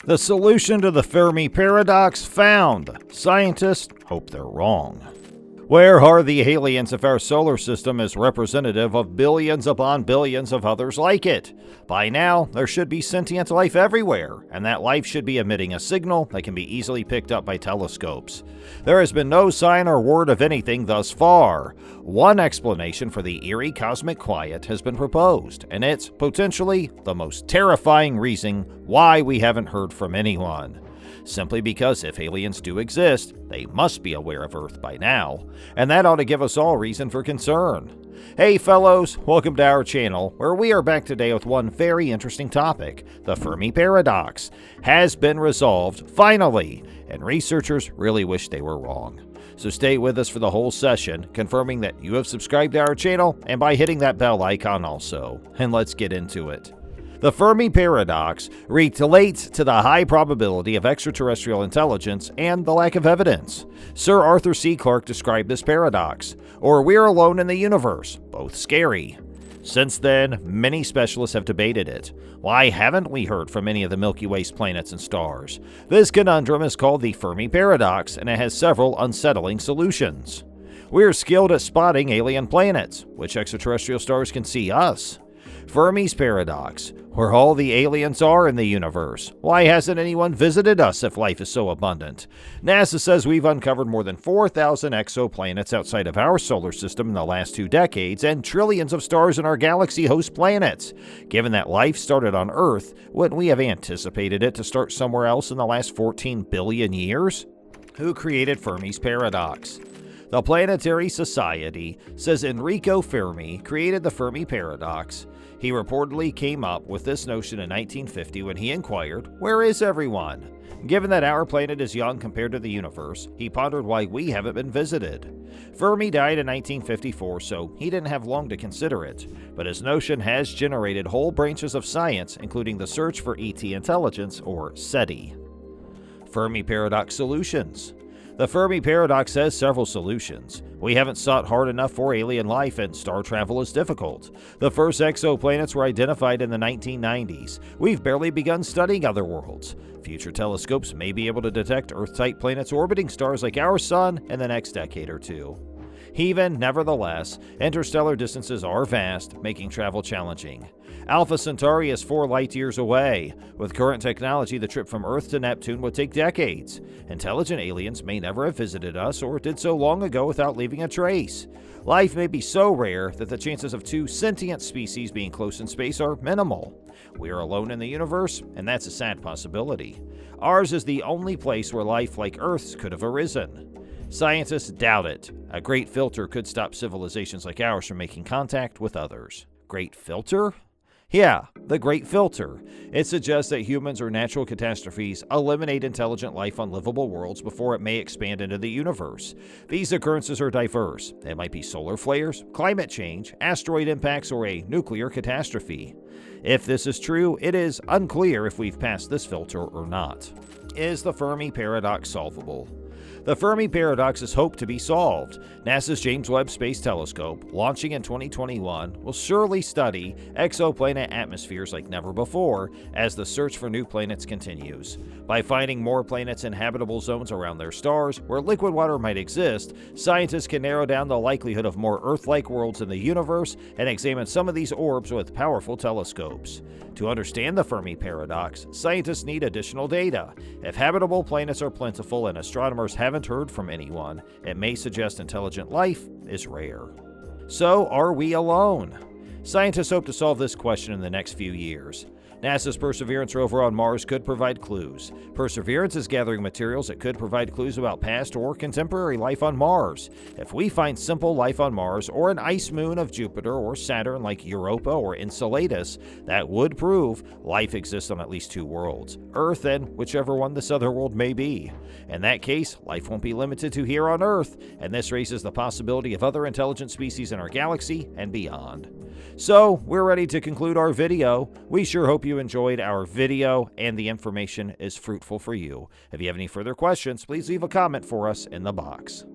The solution to the Fermi paradox found. Scientists hope they're wrong. Where are the aliens if our solar system is representative of billions upon billions of others like it? By now, there should be sentient life everywhere, and that life should be emitting a signal that can be easily picked up by telescopes. There has been no sign or word of anything thus far. One explanation for the eerie cosmic quiet has been proposed, and it's potentially the most terrifying reason why we haven't heard from anyone. Simply because if aliens do exist, they must be aware of Earth by now, and that ought to give us all reason for concern. Hey fellows, welcome to our channel, where we are back today with one very interesting topic. The Fermi paradox has been resolved, finally, and researchers really wish they were wrong. So stay with us for the whole session, confirming that you have subscribed to our channel, and by hitting that bell icon also. And let's get into it. The Fermi paradox relates to the high probability of extraterrestrial intelligence and the lack of evidence. Sir Arthur C. Clarke described this paradox, or we're alone in the universe, both scary. Since then, many specialists have debated it. Why haven't we heard from any of the Milky Way's planets and stars? This conundrum is called the Fermi paradox, and it has several unsettling solutions. We're skilled at spotting alien planets. Which extraterrestrial stars can see us? Fermi's paradox, where all the aliens are in the universe. Why hasn't anyone visited us if life is so abundant? NASA says we've uncovered more than 4,000 exoplanets outside of our solar system in the last 2 decades, and trillions of stars in our galaxy host planets. Given that life started on Earth, wouldn't we have anticipated it to start somewhere else in the last 14 billion years? Who created Fermi's paradox? The Planetary Society says Enrico Fermi created the Fermi paradox. He reportedly came up with this notion in 1950 when he inquired, "Where is everyone?" Given that our planet is young compared to the universe, he pondered why we haven't been visited. Fermi died in 1954, so he didn't have long to consider it, but his notion has generated whole branches of science, including the search for ET intelligence, or SETI. Fermi paradox solutions. The Fermi paradox has several solutions. We haven't sought hard enough for alien life, and star travel is difficult. The first exoplanets were identified in the 1990s. We've barely begun studying other worlds. Future telescopes may be able to detect Earth-type planets orbiting stars like our Sun in the next decade or two. Even, nevertheless, interstellar distances are vast, making travel challenging. Alpha Centauri is 4 light-years away. With current technology, the trip from Earth to Neptune would take decades. Intelligent aliens may never have visited us, or did so long ago without leaving a trace. Life may be so rare that the chances of 2 sentient species being close in space are minimal. We are alone in the universe, and that's a sad possibility. Ours is the only place where life like Earth's could have arisen. Scientists doubt it. A great filter could stop civilizations like ours from making contact with others. Great filter? Yeah, the Great Filter. It suggests that humans or natural catastrophes eliminate intelligent life on livable worlds before it may expand into the universe. These occurrences are diverse. It might be solar flares, climate change, asteroid impacts, or a nuclear catastrophe. If this is true, it is unclear if we've passed this filter or not. Is the Fermi paradox solvable? The Fermi paradox is hoped to be solved. NASA's James Webb Space Telescope, launching in 2021, will surely study exoplanet atmospheres like never before as the search for new planets continues. By finding more planets in habitable zones around their stars where liquid water might exist, scientists can narrow down the likelihood of more Earth-like worlds in the universe and examine some of these orbs with powerful telescopes. To understand the Fermi paradox, scientists need additional data. If habitable planets are plentiful and astronomers haven't heard from anyone, it may suggest intelligent life is rare. So, are we alone? Scientists hope to solve this question in the next few years. NASA's Perseverance rover on Mars could provide clues. Perseverance is gathering materials that could provide clues about past or contemporary life on Mars. If we find simple life on Mars or an ice moon of Jupiter or Saturn like Europa or Enceladus, that would prove life exists on at least 2 worlds, Earth and whichever one this other world may be. In that case, life won't be limited to here on Earth, and this raises the possibility of other intelligent species in our galaxy and beyond. So, we're ready to conclude our video. We sure hope you enjoyed our video and the information is fruitful for you. If you have any further questions, please leave a comment for us in the box.